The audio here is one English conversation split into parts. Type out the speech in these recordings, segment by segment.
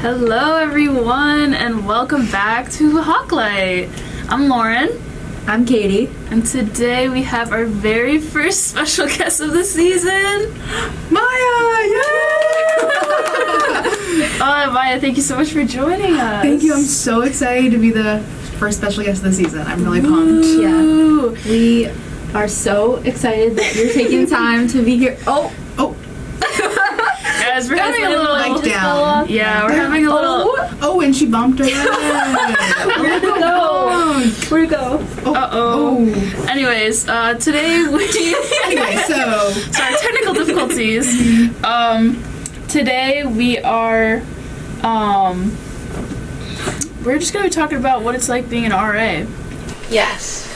Hello everyone and welcome back to Hawklight. I'm Lauren. I'm Katie. And today we have our very first special guest of the season, Mya! Yay! Mya, thank you so much for joining us. Thank you. I'm so excited to be the first special guest of the season. I'm really pumped. Ooh. Yeah. We are so excited that you're taking time to be here. Oh. Guys, we're having a little mic down. Yeah, we're having a little. Oh, and she bumped her head. Where'd it go? Where'd it go? Uh-oh. Anyways, today we... Anyway, so... Sorry, technical difficulties. Today we are, we're just going to be talking about what it's like being an RA. Yes.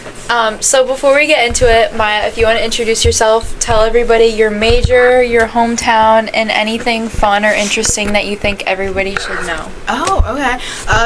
So before we get into it, Mya, if you want to introduce yourself, tell everybody your major, your hometown, and anything fun or interesting that you think everybody should know. Oh, okay.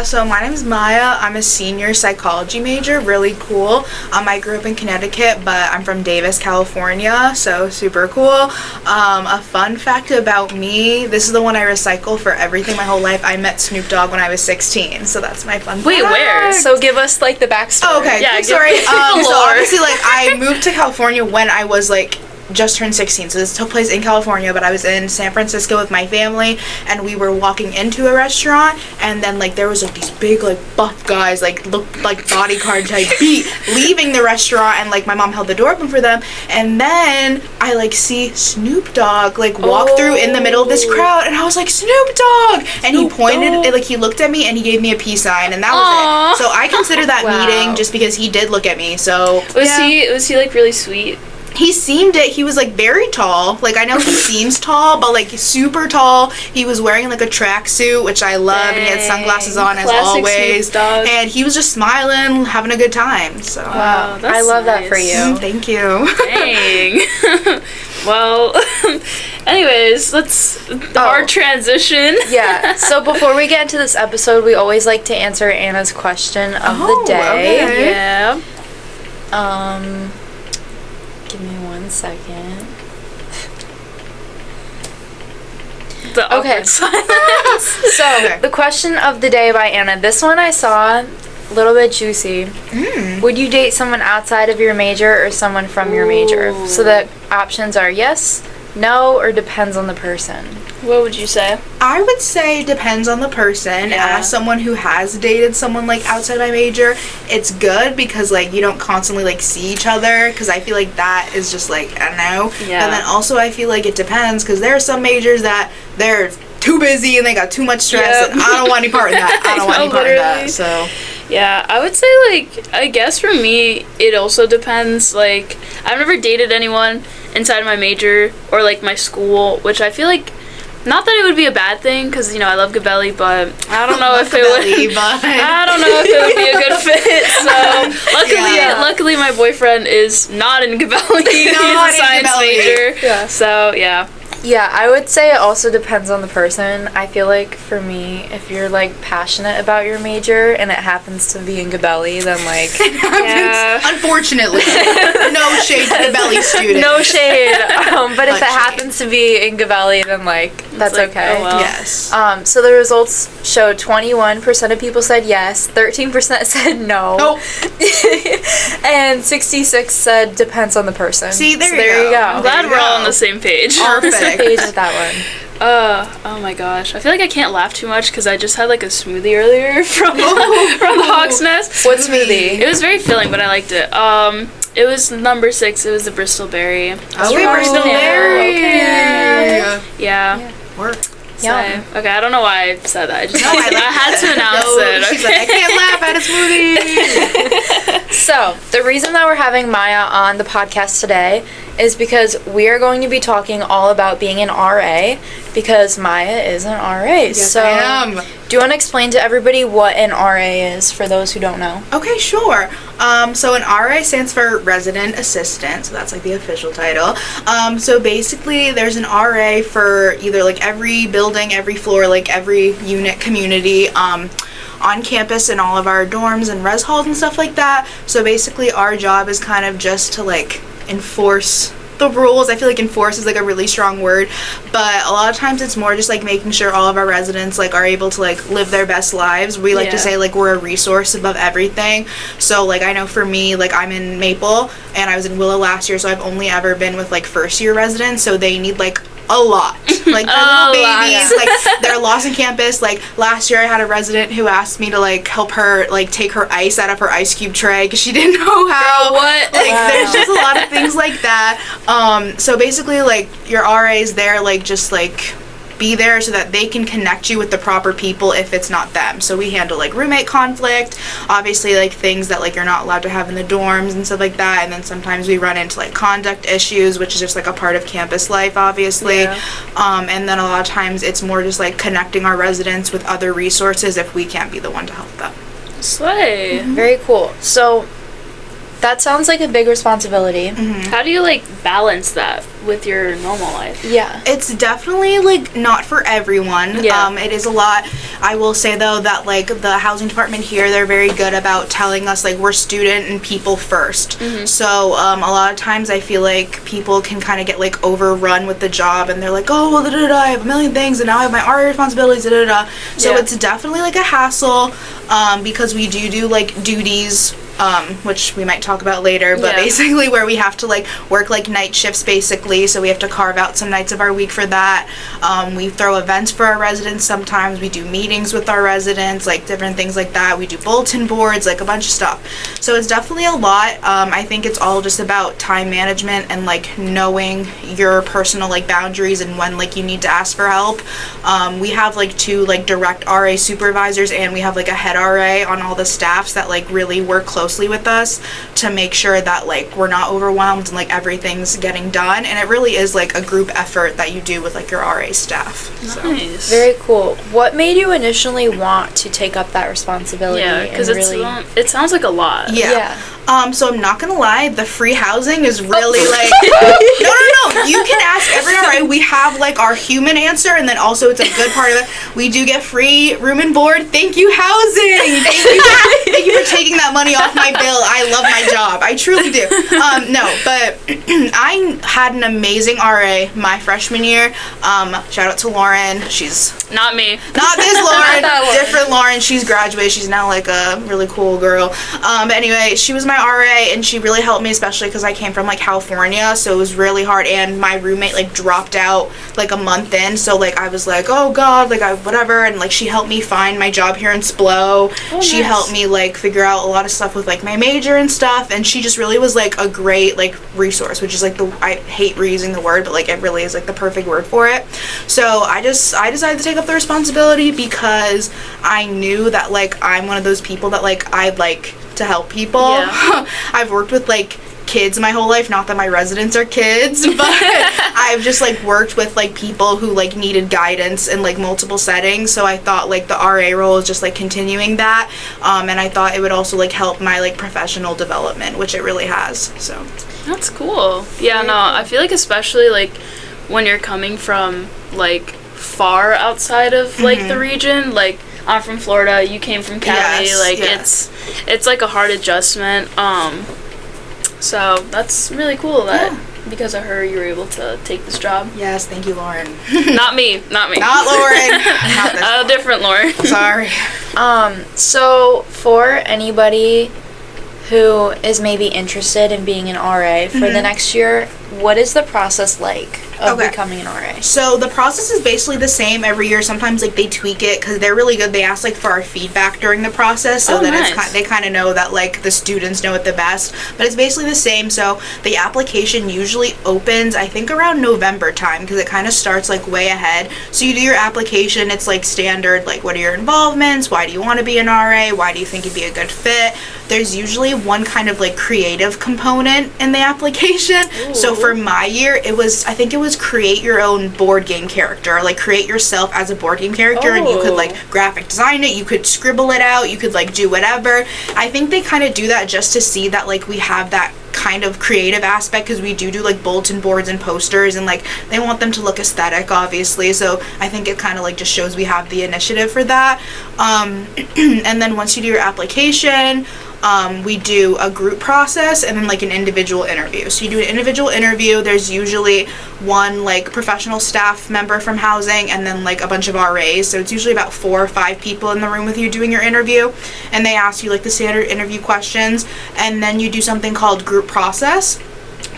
So my name is Mya. I'm a senior psychology major. Really cool. I grew up in Connecticut, but I'm from Davis, California, so super cool. A fun fact about me, this is the one I recycle for everything my whole life. I met Snoop Dogg when I was 16, so that's my fun Wait, fact. where? So give us, like, the backstory. Oh, okay, Yeah, quick story. So lore. obviously, like, I moved to California when I was, like, just turned 16, so this took place in California, but I was in San Francisco with my family, and we were walking into a restaurant, and then, like, there was, like, these big, like, buff guys, like, looked like bodyguard type beat, leaving the restaurant, and, like, my mom held the door open for them, and then I, like, see Snoop Dogg, like, walk through in the middle of this crowd, and I was like, Snoop Dogg! And he pointed, like, he looked at me, and he gave me a peace sign, and that was it. So I consider that meeting just because he did look at me, so... Was he, like, really sweet? He seemed it. He was, like, very tall. Like, I know he seems tall, but, like, super tall. He was wearing, like, a tracksuit, which I love, and he had sunglasses on, as Classic always. Snoop Dogg. And he was just smiling, having a good time, so... Wow, that's I love that nice. for you. Thank you. Dang. Well, anyways, our transition. Yeah, so before we get into this episode, we always like to answer Anna's question of the day. Okay. Yeah. Give me 1 second. The Okay. awkward silence. So, the question of the day by Anna. This one I saw, a little bit juicy. Would you date someone outside of your major or someone from your major? So the options are yes, no, or depends on the person. What would you say? I would say depends on the person. Yeah. As someone who has dated someone, like, outside my major, it's good because, like, you don't constantly, like, see each other, because I feel like that is just, like, I don't know. Yeah. And then also I feel like it depends, because there are some majors that they're too busy and they got too much stress, and I don't want any part of that. I don't want any part of that, so... Yeah, I would say, like, I guess for me, it also depends. Like, I've never dated anyone inside my major or, like, my school, which I feel like, not that it would be a bad thing, because, you know, I love Gabelli, but I don't know if it would. I don't know if it would be a good fit. So luckily, my boyfriend is not in Gabelli. He's a science major. Yeah. So yeah. Yeah, I would say it also depends on the person. I feel like for me, if you're like passionate about your major and it happens to be in Gabelli, then like Unfortunately, no shade to the belly student. no shade. But if it shade. happens to be in Gabelli, then like that's like, okay. oh well. Yes. So the results showed 21% of people said yes, 13% said no, Nope. and 66 said depends on the person. See, there so you there you go. go. I'm glad we're all on the same page. Perfect. Page with that one. Oh my gosh. I feel like I can't laugh too much because I just had like a smoothie earlier from the Hawk's Nest. What smoothie? It was very filling, but I liked it. It was number 6. It was the Bristol berry. Bristol berry. Okay. Yeah. Work. So, okay, I don't know why I said that. I just I had to announce No, it. she's like, I can't laugh at a smoothie. So, the reason that we're having Mya on the podcast today is because we are going to be talking all about being an RA, because Mya is an RA. Yes, so, I am. Do you want to explain to everybody what an RA is for those who don't know? Okay, sure. So an RA stands for Resident Assistant, so that's like the official title. So basically there's an RA for either like every building, every floor, like every unit community on campus in all of our dorms and res halls and stuff like that. So basically our job is kind of just to like enforce the rules. I feel like enforce is like a really strong word, but a lot of times it's more just like making sure all of our residents like are able to like live their best lives. We like to say like we're a resource above everything. So like I know for me, like I'm in Maple and I was in Willow last year, so I've only ever been with like first year residents, so they need like a lot. Like they're little babies, like they're lost in campus. Like last year I had a resident who asked me to like help her like take her ice out of her ice cube tray because she didn't know how. Girl, what? Like there's just a lot of things like that. So basically like your RA's there like just like be there so that they can connect you with the proper people if it's not them. So we handle like roommate conflict, obviously like things that like you're not allowed to have in the dorms and stuff like that, and then sometimes we run into like conduct issues, which is just like a part of campus life, obviously. And then a lot of times it's more just like connecting our residents with other resources if we can't be the one to help them. Slay. Very cool. So that sounds like a big responsibility. How do you like balance that with your normal life? Yeah. It's definitely like not for everyone. Yeah. It is a lot. I will say though that like the housing department here, they're very good about telling us like we're student and people first. So a lot of times I feel like people can kind of get like overrun with the job and they're like, oh well, I have a million things and now I have my RA responsibilities. So it's definitely like a hassle because we do like duties. Which we might talk about later, but basically where we have to like work like night shifts basically, so we have to carve out some nights of our week for that. We throw events for our residents sometimes, we do meetings with our residents, like different things like that. We do bulletin boards, like a bunch of stuff. So it's definitely a lot. I think it's all just about time management and like knowing your personal like boundaries and when like you need to ask for help. We have like 2 like direct RA supervisors and we have like a head RA on all the staffs that like really work closely with us to make sure that like we're not overwhelmed and like everything's getting done, and it really is like a group effort that you do with like your RA staff. Nice. Very cool. What made you initially want to take up that responsibility? Yeah, because and it sounds like a lot. Yeah. So I'm not gonna lie, the free housing is really like no. You can ask every RA. We have like our human answer, and then also it's a good part of it. We do get free room and board. Thank you, housing. Thank you for taking that money off my bill. I love my job. I truly do. No, but I had an amazing RA my freshman year. Shout out to Lauren. She's Not me. not this Lauren, different Lauren. She's graduated. She's now like a really cool girl. But anyway, she was my RA and she really helped me, especially because I came from like California, so it was really hard. And my roommate like dropped out like a month in, so like I was like, oh god, like whatever. And like she helped me find my job here in Splo. She helped me like figure out a lot of stuff with like my major and stuff, and she just really was like a great like resource, which is like I hate reusing the word, but like it really is like the perfect word for it. So I decided to take up the responsibility because I knew that like I'm one of those people that like I'd like to help people. I've worked with like kids my whole life, not that my residents are kids, but I've just like worked with like people who like needed guidance in like multiple settings, so I thought like the RA role is just like continuing that, and I thought it would also like help my like professional development, which it really has. So That's cool. Yeah, no, I feel like especially like when you're coming from like far outside of like the region, like I'm from Florida, you came from Cali, it's like a hard adjustment. So that's really cool that because of her you were able to take this job. yes, thank you, Lauren. Not me. Not Lauren. Not this A different Lauren. Sorry. So for anybody who is maybe interested in being an RA for the next year, what is the process like of becoming an RA? So the process is basically the same every year. Sometimes like they tweak it because they're really good. They ask like for our feedback during the process, so that it's they kind of know that like the students know it the best. But it's basically the same. So the application usually opens I think around November time because it kind of starts like way ahead. So you do your application. It's like standard, like what are your involvements? Why do you want to be an RA? Why do you think you'd be a good fit? There's usually one kind of like creative component in the application. Ooh. So for my year, I think it was create your own board game character, like create yourself as a board game character, and you could like graphic design it, you could scribble it out, you could like do whatever. I think they kind of do that just to see that like we have that kind of creative aspect, because we do like bulletin boards and posters, and like they want them to look aesthetic, obviously, so I think it kind of like just shows we have the initiative for that. And then once you do your application, we do a group process and then like an individual interview. So you do an individual interview. There's usually one like professional staff member from housing and then like a bunch of RAs. So it's usually about 4 or 5 people in the room with you doing your interview, and they ask you like the standard interview questions, and then you do something called group process,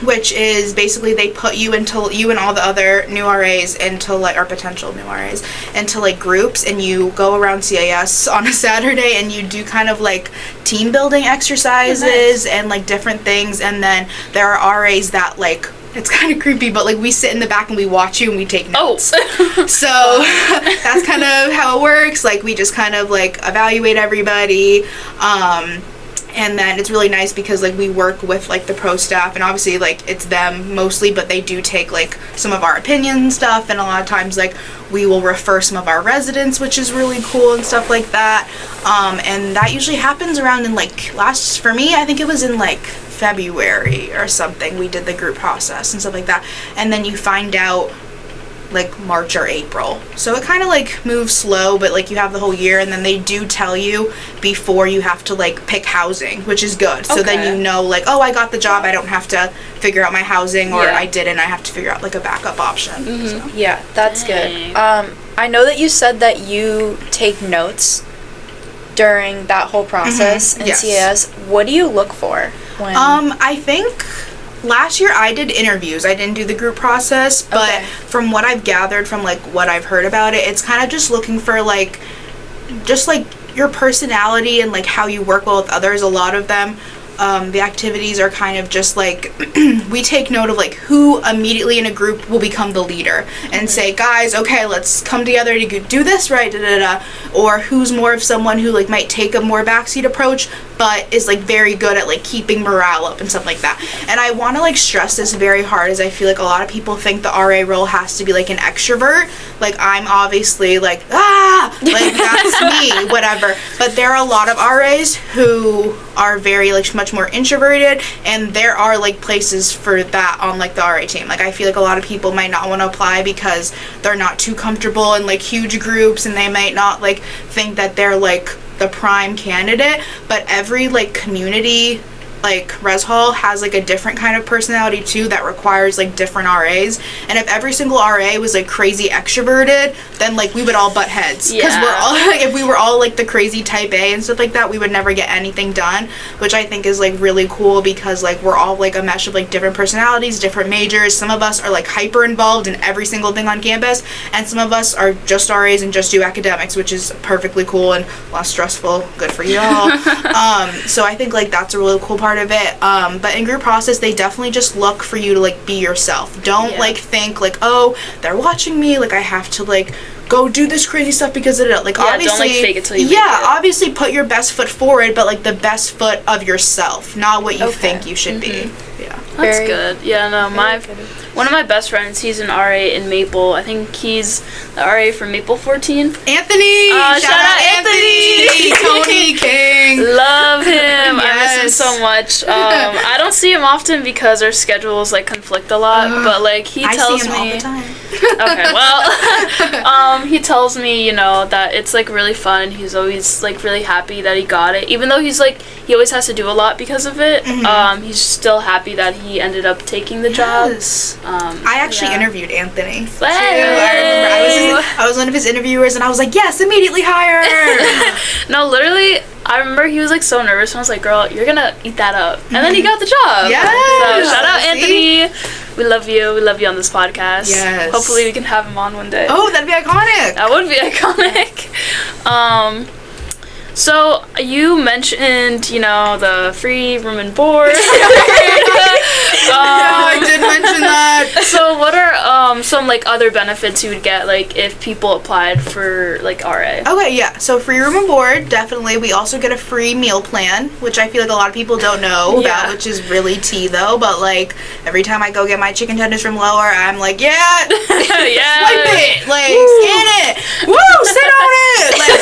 which is basically they put you and all the other new RAs into like, or potential new RAs, into like groups, and you go around CAS on a Saturday and you do kind of like team building exercises and like different things. And then there are RAs that like, it's kind of creepy, but like we sit in the back and we watch you and we take notes. So that's kind of how it works. Like we just kind of like evaluate everybody. And then it's really nice because like we work with like the pro staff, and obviously like it's them mostly, but they do take like some of our opinions and stuff, and a lot of times like we will refer some of our residents, which is really cool and stuff like that. And that usually happens around in like for me, I think it was in like February or something, we did the group process and stuff like that. And then you find out like March or April. So it kind of like moves slow, but like you have the whole year, and then they do tell you before you have to like pick housing, which is good. So then you know like, oh, I got the job, I don't have to figure out my housing, or I didn't, I have to figure out like a backup option. So. Yeah, that's good. I know that you said that you take notes during that whole process in CAS. What do you look for when I think last year I did interviews. I didn't do the group process, but from what I've gathered from like what I've heard about it, it's kind of just looking for like just like your personality and like how you work well with others. A lot of them, the activities are kind of just like we take note of like who immediately in a group will become the leader and say, guys, okay, let's come together to do this, right, or who's more of someone who like might take a more backseat approach but is like very good at like keeping morale up and stuff like that. And I want to like stress this very hard, as I feel like a lot of people think the RA role has to be like an extrovert. Like I'm obviously like like that's me, whatever, but there are a lot of RAs who are very like much more introverted, and there are like places for that on like the RA team. Like I feel like a lot of people might not want to apply because they're not too comfortable in like huge groups, and they might not like think that they're like the prime candidate. But every like community like res hall has like a different kind of personality too that requires like different RAs. And if every single RA was like crazy extroverted, then like we would all butt heads, because we're all like, if we were all like the crazy type A and stuff like that, we would never get anything done, which I think is like really cool, because like we're all like a mesh of like different personalities, different majors. Some of us are like hyper involved in every single thing on campus, and some of us are just RAs and just do academics, which is perfectly cool and less stressful. Good for you all. So I think like that's a really cool part of it. But in group process, they definitely just look for you to like be yourself. Don't like think like, oh, they're watching me, like I have to like go do this crazy stuff because of it. Like obviously, don't like fake it till you make it. Obviously put your best foot forward, but like the best foot of yourself, not what you think you should be. Yeah, that's good. Yeah, no, one of my best friends, he's an RA in Maple. I think he's the RA for Maple 14. Anthony! Shout out Anthony! Tony King! Love him. I miss him so much. I don't see him often because our schedules like conflict a lot, but like he tells I see him me all the time. Okay, well, he tells me, you know, that it's like really fun. He's always like really happy that he got it, even though he's like he always has to do a lot because of it. He's still happy that he ended up taking the job. I actually interviewed Anthony too. I remember I was one of his interviewers, and I was like, yes, immediately hire. No, literally, I remember he was like so nervous, and I was like, girl, you're gonna eat that up. And then he got the job. Yes. So shout out Anthony. We love you. We love you on this podcast. Yes. Hopefully we can have him on one day. Oh, that'd be iconic. That would be iconic. So you mentioned, you know, the free room and board. I did mention that. So what are some like other benefits you would get like if people applied for like RA? Okay, yeah. So free room and board, definitely. We also get a free meal plan, which I feel like a lot of people don't know about, which is really tea though. But like every time I go get my chicken tenders from Lower, I'm like, swipe it, like scan it, sit on it. Like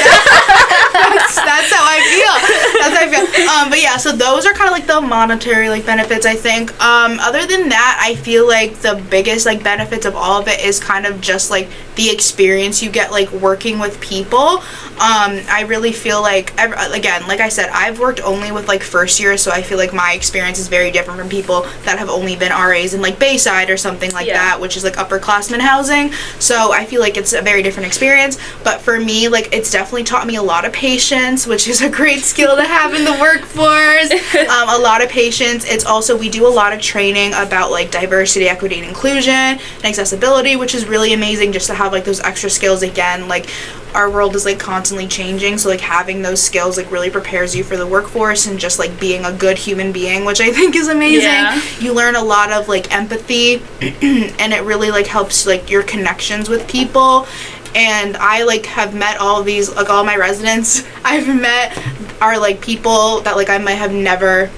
that's how I feel. That's how I feel. But yeah, so those are kind of like the monetary like benefits, I think. Other than that, I feel like the biggest like benefits of all of it is kind of just like the experience you get like working with people. I really feel like, again, like I said, I've worked only with like first year, so I feel like my experience is very different from people that have only been RAs in like Bayside or something like that, which is like upperclassmen housing. So I feel like it's a very different experience. But for me, like, it's definitely taught me a lot of patience, which is a great skill to have in the workforce. A lot of patience. It's also, we do a lot of training about like diversity, equity, and inclusion, and accessibility, which is really amazing just to have like those extra skills. Again, like, our world is like constantly changing, so like having those skills like really prepares you for the workforce and just like being a good human being, which I think is amazing. You learn a lot of like empathy and it really like helps like your connections with people. And I like have met all of these, like all my residents I've met are like people that like I might have never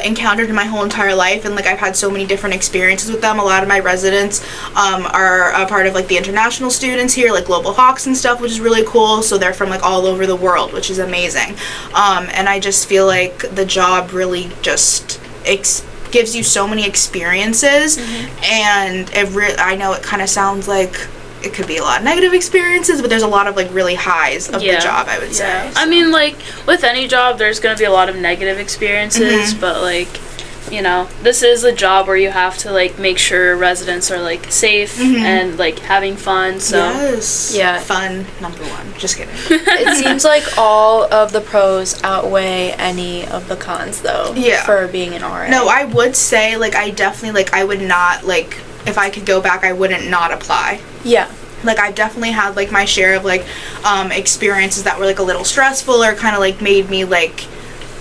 encountered in my whole entire life, and like I've had so many different experiences with them. A lot of my residents are a part of like the international students here, like Global Hawks and stuff, which is really cool. So they're from like all over the world, which is amazing. And I just feel like the job really just gives you so many experiences. And I know it kind of sounds like it could be a lot of negative experiences, but there's a lot of like really highs of the job, I would say. I mean, like with any job there's going to be a lot of negative experiences, but like, you know, this is a job where you have to like make sure residents are like safe and like having fun. So fun number one. Just kidding. It seems like all of the pros outweigh any of the cons though, for being an RA. No, I would say like I definitely like I would not like, if I could go back, I wouldn't not apply. Like I've definitely had like my share of like experiences that were like a little stressful or kind of like made me like,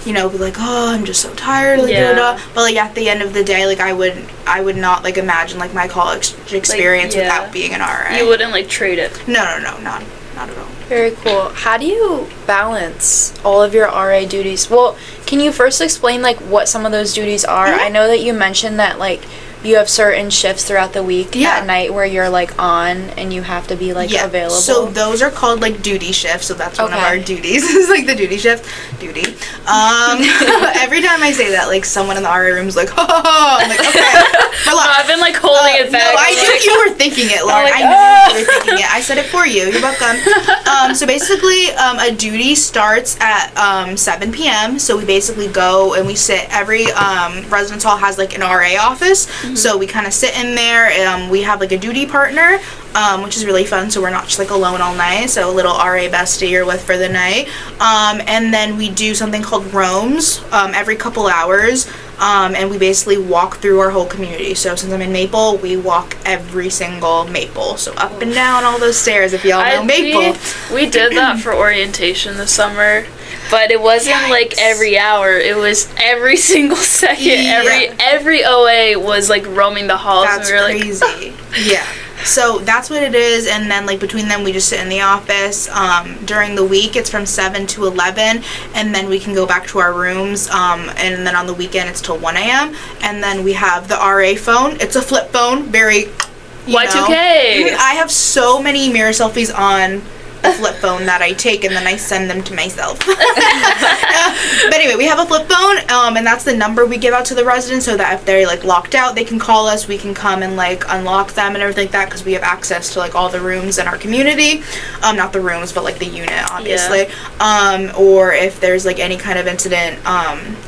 you know, be like, oh, I'm just so tired, like, but like at the end of the day, like I would not like imagine like my college experience without being an RA. You wouldn't like trade it. No, not at all. Very cool. How do you balance all of your RA duties? Well, can you first explain like what some of those duties are? I know that you mentioned that like you have certain shifts throughout the week at night where you're like on and you have to be like available. So those are called like duty shifts. So that's one of our duties. It's like the duty shift. Duty. Every time I say that, like someone in the RA room is like, oh, I'm like, okay. No, I've been like holding it back. No, I knew you were thinking it, Lauren. Like, I knew you were thinking it. I said it for you. You're welcome. So basically, a duty starts at 7 p.m. So we basically go and we sit. Every residence hall has like an RA office. So we kind of sit in there. We have like a duty partner, which is really fun. So we're not just like alone all night. So a little RA bestie you're with for the night. And then we do something called roams every couple hours. And we basically walk through our whole community. So since I'm in Maple, we walk every single Maple. So up and down all those stairs, if y'all know Maple. We did that for orientation this summer. But it wasn't like every hour. It was every single second. Every OA was like roaming the halls. That's and we were crazy. So that's what it is, and then like between them we just sit in the office. During the week it's from 7 to 11, and then we can go back to our rooms, and then on the weekend it's till 1 a.m. And then we have the RA phone. It's a flip phone, very Y2K. I have so many mirror selfies on a flip phone that I take and then I send them to myself. But anyway, we have a flip phone, and that's the number we give out to the residents so that if they're like locked out, they can call us. We can come and like unlock them and everything like that, because we have access to like all the rooms in our community. Not the rooms, but like the unit, obviously. Or if there's like any kind of incident,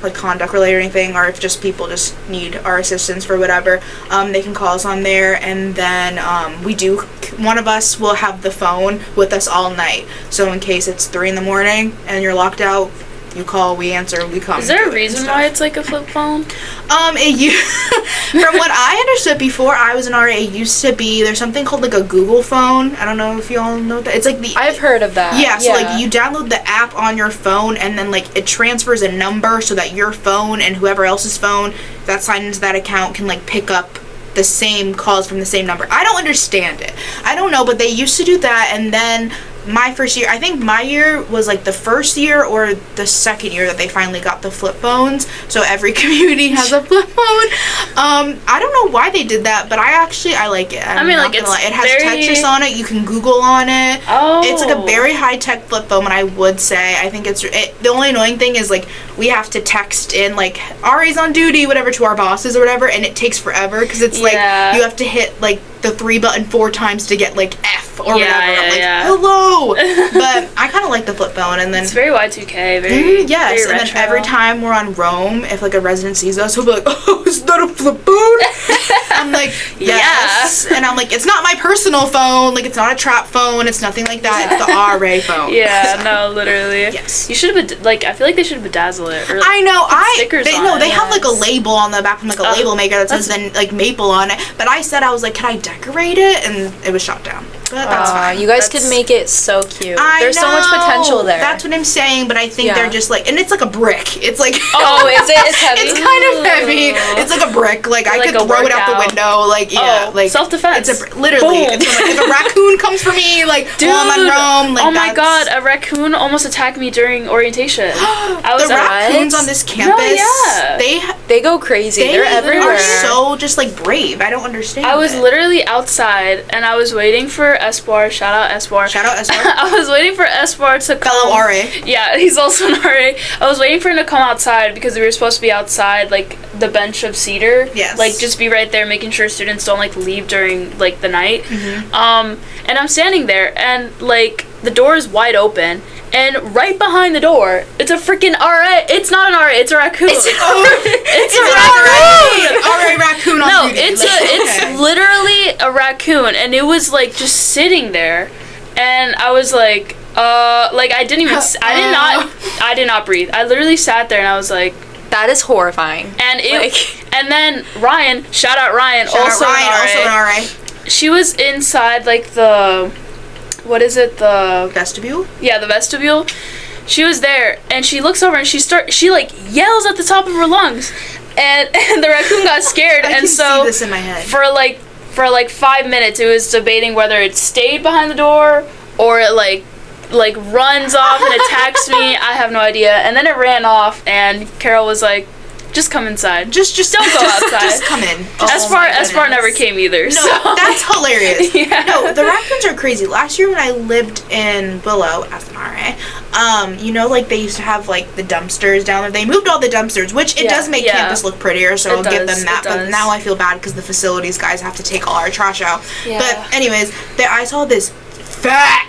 like conduct related or anything, or if just people just need our assistance for whatever, they can call us on there. And then one of us will have the phone with us all night. So in case it's 3 a.m. and you're locked out, you call, we answer, we come. Is there a reason why it's like a flip phone? From what I understood before I was an RA, it used to be, there's something called like a Google phone. I don't know if you all know that. It's like I've heard of that. Yeah, so like you download the app on your phone, and then like it transfers a number so that your phone and whoever else's phone that's signed into that account can like pick up the same calls from the same number. I don't understand it. I don't know, but they used to do that. And then my first year, I think my year was like the first year or the second year that they finally got the flip phones. So every community has a flip phone. I don't know why they did that, but I like it. I mean, like, it has Tetris on it. You can Google on it. Oh. It's like a very high-tech flip phone, and I would say I think the only annoying thing is like we have to text in like RA's on duty, whatever, to our bosses or whatever, and it takes forever because it's like Yeah. you have to hit like the 3 button 4 times to get like F or Yeah, whatever. I'm yeah, like, yeah. hello. But I kind of like the flip phone, and then It's very Y2K, very yes, very and retro. then every time we're on Rome, if like a resident sees us, he'll be like, "Oh, is that a flip phone?" I'm like, "Yes," and I'm like, "It's not my personal phone. Like, it's not a trap phone. It's nothing like that. It's the RA phone." Yeah, So, no, literally. Yes. You should have like. I feel like they should bedazzle it. Or, I know. stickers They on no. it, They have like a yes. label on the back from like a label maker that says then like maple on it. But I said, I was like, "Can I decorate it?" And it was shot down. But that's fine. You guys That's- could make it so cute. I There's so much know. potential there. That's what I'm saying, but I think Yeah. they're just like, and it's like a brick. It's like, Oh, is it? It's heavy. It's kind of heavy. It's like a brick. Like I Like could a throw it out the workout. window. Like yeah, Oh, like self-defense. It's literally. Boom. It's like if a raccoon comes for me, like while I'm on Rome, like oh my that's- god, a raccoon almost attacked me during orientation. I was the at- raccoons on this campus, yeah. They go crazy. they They're everywhere. are so just like brave. I don't understand. I was it. literally outside and I was waiting for Esbar. Shout out Esbar. Shout out Esbar. I was waiting for Esbar to come. Fellow RA. Yeah, he's also an RA. I was waiting for him to come outside because we were supposed to be outside, like the bench of cedar. Yes. Like just be right there, making sure students don't like leave during like the night. And I'm standing there, and like the door is wide open, and right behind the door, it's a freaking RA. It's not an RA. It's a raccoon. It's an raccoon. RA raccoon on No, duty. it's Like, it's literally a raccoon, and it was like just sitting there, and I was like, I didn't even, I did not breathe. I literally sat there, and I was like, That is horrifying. and it, Like- and then Ryan, shout out Ryan, Shout out also Ryan, an RA. also an RA. She was inside like the, what is it, the Vestibule. yeah, the vestibule. She was there, and she looks over and she like yells at the top of her lungs, and the raccoon got scared, I and can so see this in my head. for like 5 minutes, it was debating whether it stayed behind the door or it like runs off and attacks me. I have no idea. And then it ran off, and Carol was like, "Just come inside. Just don't go outside." Just come in. Esbar never came either. No, so. that's hilarious. Yeah. No, the raccoons are crazy. Last year when I lived in Willow as an RA, like they used to have like the dumpsters down there. They moved all the dumpsters, which it does make campus look prettier, so I'll give them that. But now I feel bad because the facilities guys have to take all our trash out. Yeah. But anyways, I saw this fat,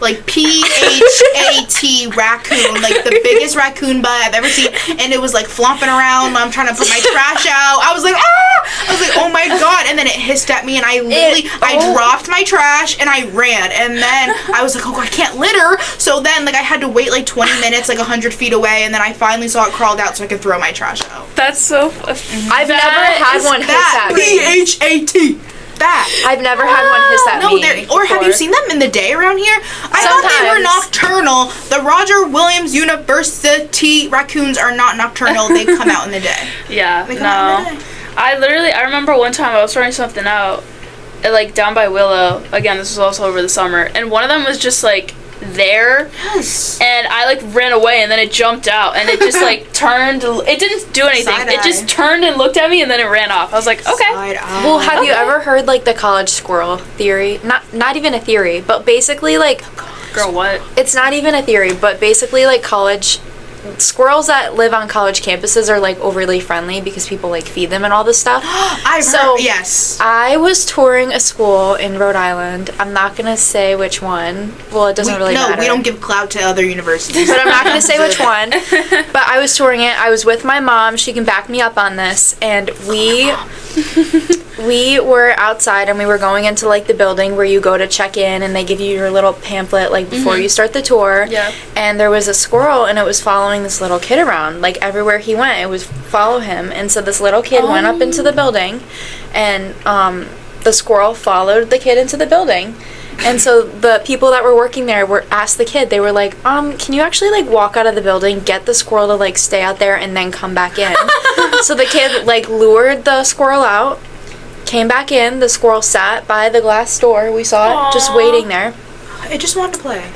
like PHAT raccoon, like the biggest raccoon butt I've ever seen, and it was like flopping around when I'm trying to put my trash out. I was like, ah! I was like, oh my god! And then it hissed at me, and I literally, I dropped my trash and I ran, and then I was like, oh, I can't litter. So then, like, I had to wait like 20 minutes, like 100 feet away, and then I finally saw it crawled out, so I could throw my trash out. That's so. I've never had one hiss That at me. PHAT. That. I've never had one hiss at No, me. they're, or have you seen them in the day around here? I thought they were Sometimes. nocturnal. The Roger Williams University raccoons are not nocturnal. They come out in the day. Yeah, They come out in no. the day. I remember one time I was throwing something out, like down by Willow. Again, this was also over the summer, and one of them was just like there, Yes. and I like ran away, and then it jumped out, and it just like turned. It didn't do anything. Side It eye. just turned and looked at me, and then it ran off. I was like, okay. Side eye. Well, have you ever heard like the college squirrel theory? Not even a theory, but basically like Girl, what? it's not even a theory, but basically like college squirrels that live on college campuses are like overly friendly because people like feed them and all this stuff. I've So- heard, yes. I was touring a school in Rhode Island. I'm not gonna say which one. Well, it doesn't really matter. we don't give clout to other universities. But I'm not going to say which one. But I was touring it. I was with my mom. She can back me up on this. And we were outside and we were going into like the building where you go to check in and they give you your little pamphlet like before you start the tour. Yeah. And there was a squirrel and it was following this little kid around. Like everywhere he went, it was follow him. And so this little kid went up into the building and the squirrel followed the kid into the building. And so the people that were working there were asked the kid, they were like, can you actually like walk out of the building, get the squirrel to like stay out there and then come back in? So the kid like lured the squirrel out, came back in, the squirrel sat by the glass door, we saw it, just Aw. waiting there. I just want to play.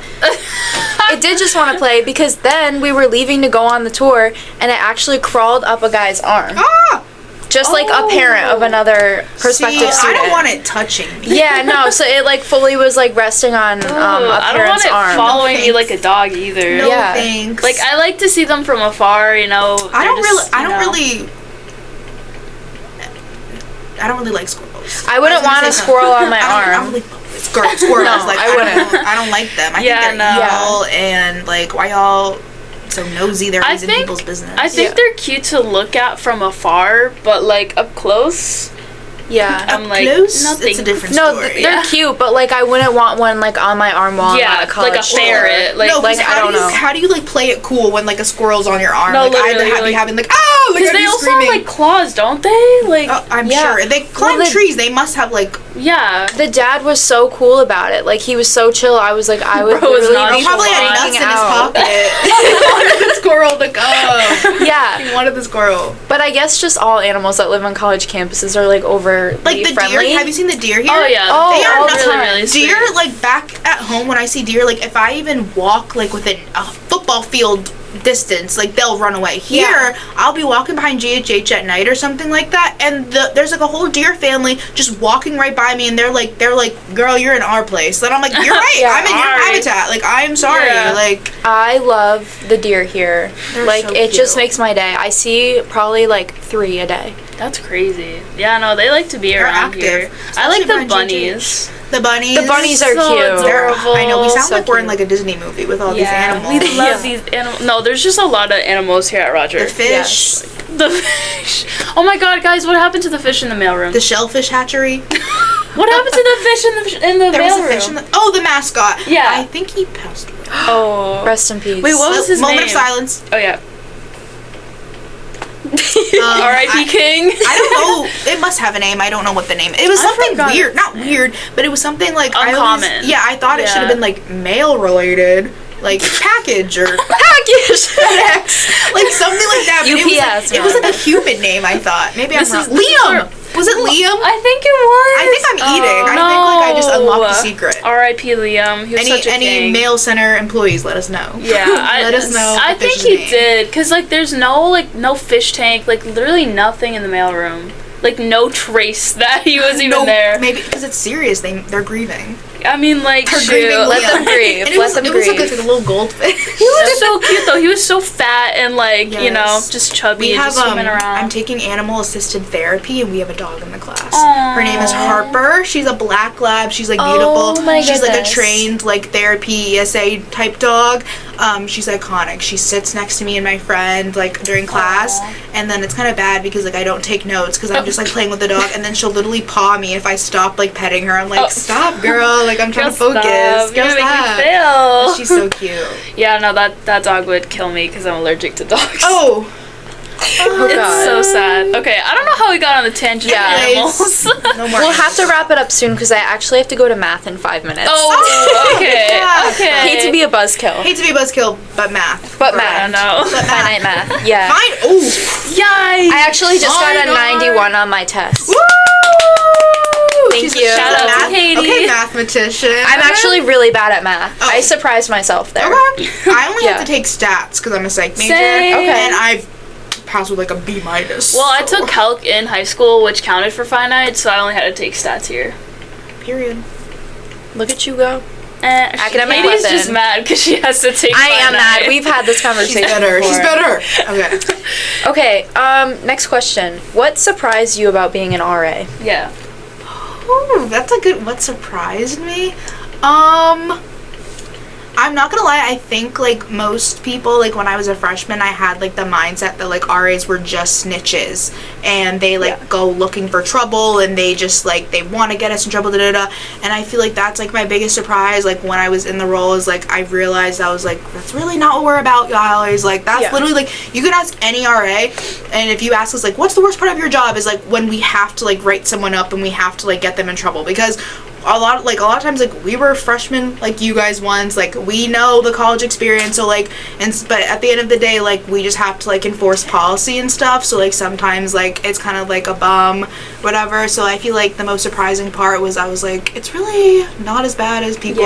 It did just want to play because then we were leaving to go on the tour and it actually crawled up a guy's arm. Ah! Just like a parent of another prospective See, student. I don't want it touching me. Yeah, no. So it like fully was like resting on a I don't want parent's it arm. following me No like a dog either. No Yeah. thanks. Like I like to see them from afar, you know. I don't really. like squirrels. I wouldn't was gonna want a say squirrel on my I arm. don't like squirrels. No, Like I wouldn't. I don't like them. I Yeah, think they're no. evil and like why y'all so nosy. They're I always in think- people's business. I think Yeah. they're cute to look at from afar, but like up close, Yeah. I'm like, close, no, it's a thank- different No, story. they're cute, but like I wouldn't want one like on my arm while I'm Yeah, at a college like a store. ferret. Like, no, like, like I don't know. How do you like play it cool when like a squirrel's on your arm? No, like I'd literally, be like- having like oh, like because I'd they be also screaming. have like claws, don't they? Like, I'm Yeah. sure they climb Well, the- trees. They must have like. yeah. The dad was so cool about it. Like he was so chill. I was like, I would Bro was literally not be Probably had freaking nuts in his out. pocket. He wanted the squirrel to go. Yeah, He wanted the squirrel. but I guess just all animals that live on college campuses are like overly Like the friendly. deer. Have you seen the deer here? Oh yeah. Oh, they all are the really time. really sweet. Deer, like back at home when I see deer, like if I even walk like within a football field distance, like they'll run away. Here, Yeah. I'll be walking behind GHH at night or something like that, and there's like a whole deer family just walking right by me, and they're like, girl, you're in our place. And I'm like, you're right, Yeah. I'm in your Sorry. habitat. Like I'm sorry. Yeah. Like I love the deer here. They're Like so it just cute. makes my day. I see probably like 3 a day. That's crazy. Yeah, no, they like to be They're around active, here. I like especially the behind bunnies. the bunnies. The bunnies are So cute. adorable. I know we sound So like we're in cute. like a Disney movie with all these Yeah, animals. we love Yeah. these animals. No, there's just a lot of animals here at Roger. The fish, Yes. The fish. Oh my god, guys, what happened to the fish in the mailroom? the shellfish hatchery. What happened to the fish in the There was a fish mailroom? in the mascot. Yeah. I think he passed away. Oh. Rest in peace. Wait, what was his Moment name? of silence. Oh yeah. R.I.P. R.I.P. King. I don't know. It must have a name. I don't know what the name. It was I something forgot weird. its Not weird, but it was something like Uncommon. I thought it should have Yeah. been like mail related, like package or package? FedEx, like something like that. But UPS, it was like a human name. I thought maybe This I'm is- wrong. this is Liam. Was it Liam? I think it was. I think I'm eating. I think like I just unlocked the secret. R.I.P. Liam. He was such a Any king. mail center employees, let us know. Yeah, let us know. I the think fish's he name. did, cause like there's no fish tank, like literally nothing in the mailroom, like no trace that he was even No, there. maybe because it's serious. They're grieving. I mean, like They're shoot, grieving. let them Liam. grieve, And it let was, them it was like grieve. a little goldfish. He was so cute though. He was so fat and like you know Yes. just chubby, We and have just swimming around. I'm taking animal assisted therapy, and we have a dog in the class. Aww. Her name is Harper. She's a black lab. She's like Oh beautiful. my She's like a goodness. trained like therapy ESA type dog. She's iconic. She sits next to me and my friend like during class, and then it's kind of bad because like I don't take notes because I'm just like playing with the dog, and then she'll literally paw me if I stop like petting her. I'm like, Oh. stop, girl. Like I'm trying Just to focus. stop. You're Just gonna make stop. me fail. She's so cute. Yeah, no, that dog would kill me because I'm allergic to dogs. Oh. It's God. so sad. Okay, I don't know how we got on the tangent Yeah. of animals. No more. We'll have to wrap it up soon because I actually have to go to math in 5 minutes. Oh, okay, Yeah. okay. Hate to be a buzzkill, Hate to be a buzzkill, but math. but I math. know. But Finite math. Yeah. Fine. Oh. Yikes! I actually just got a Fine art. 91 on my test. Woo! Thank She's a you. Shout out to math- Katie. Okay, mathematician. I'm actually really bad at math. Oh. I surprised myself there. Okay. I only Yeah. have to take stats because I'm a psych major. Same. Okay. And I passed with like a B minus. Well, I took calc in high school, which counted for finite, so I only had to take stats here. Period. Look at you go. Academic Katie's weapon. just mad because she has to take I am mad. finite. We've had this She's conversation better. before. She's better. Okay. Okay, next question. What surprised you about being an RA? Yeah. Ooh, that's a good. What surprised me? I'm not gonna lie, I think like most people, like when I was a freshman, I had like the mindset that like RAs were just snitches and they like go looking for trouble and they just like they want to get us in trouble, and I feel like that's like my biggest surprise. Like when I was in the role, is like I realized I was like, that's really not what we're about, guys. Like that's Yeah. literally like you can ask any RA, and if you ask us like, what's the worst part of your job, is like when we have to like write someone up and we have to like get them in trouble, because a lot of times like we were freshmen like you guys once, like we know the college experience, so like but at the end of the day like we just have to like enforce policy and stuff, so like sometimes like it's kind of like a bum whatever. So I feel like the most surprising part was I was like, it's really not as bad as people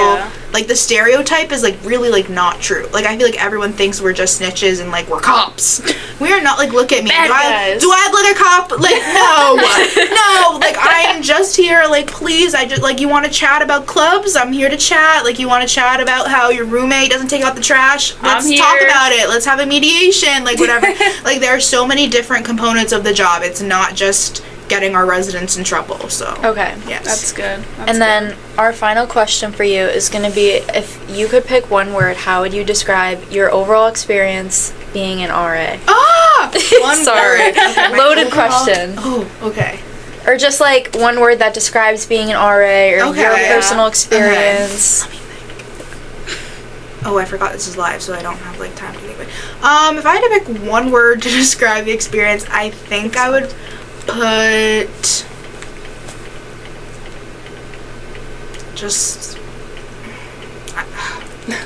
like the stereotype is like really like not true. Like I feel like everyone thinks we're just snitches and like we're cops, We are not like, look at me. Bad guys. Do I look a cop? Like, no. No. Like, I am just here. Like, please. I just, like, you want to chat about clubs? I'm here to chat. Like, you want to chat about how your roommate doesn't take out the trash? Let's talk about it. Let's have a mediation. Like, whatever. Like, there are so many different components of the job. It's not just getting our residents in trouble. So Okay. yes, That's good. And then our final question for you is going to be, if you could pick one word, how would you describe your overall experience being an RA? One Sorry. word. Okay, my Loaded overall- question. Oh, okay. Or just like one word that describes being an RA or Okay. your Yeah. personal experience. Oh, I forgot this is live, so I don't have like time to think. If I had to pick one word to describe the experience, I think I would put just.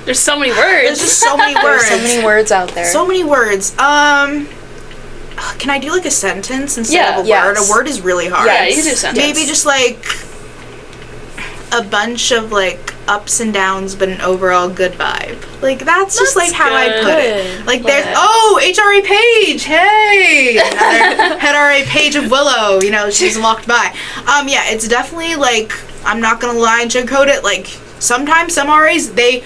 There's so many There's words. just so many There's words. so many words out there. So many words. Can I do like a sentence instead Yeah. of a Yes. word? A word is really hard. Yeah, you can do a sentence. Maybe just like a bunch of like ups and downs, but an overall good vibe. Like that's just That's like how I good. put it. Like there's Yeah. HRA Page, hey, another head RA Page of Willow. You know, she's walked by. Yeah, it's definitely like, I'm not gonna lie and sugarcoat it. Like sometimes some RAs, they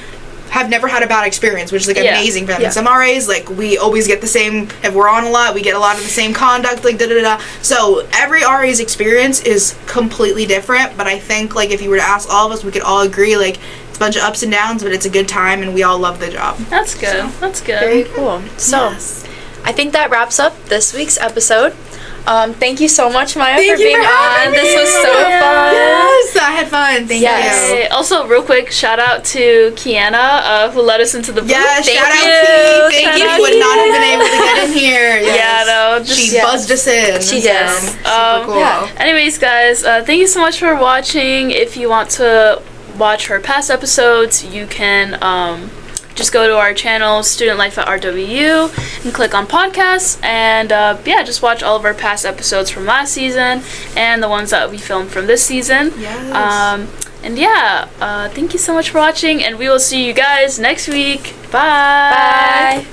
have never had a bad experience, which is like Yeah. amazing for them. Yeah. And some RAs, like we always get the same, if we're on a lot, we get a lot of the same conduct, like da da da. So every RA's experience is completely different, but I think like if you were to ask all of us, we could all agree like it's a bunch of ups and downs, but it's a good time and we all love the job. That's good. That's good. Very cool. So, Yes. I think that wraps up this week's episode. Thank you so much, Maya, Thank for you being for having on. This me. was so fun. Yes, I had fun. Thank Yes. you. Hey, also, real quick, shout out to Kiana, who let us into the booth. Yes, Thank shout you. out Key. Thank Shout you. out Would not have been Key. able to get in here. Yes. Yeah, no, just She yes. buzzed us in. She did. Super cool. yeah. Anyways, guys, thank you so much for watching. If you want to watch her past episodes, you can just go to our channel, Student Life at RWU, and click on podcasts. And yeah, just watch all of our past episodes from last season and the ones that we filmed from this season. Yes. And yeah, thank you so much for watching, and we will see you guys next week. Bye. Bye.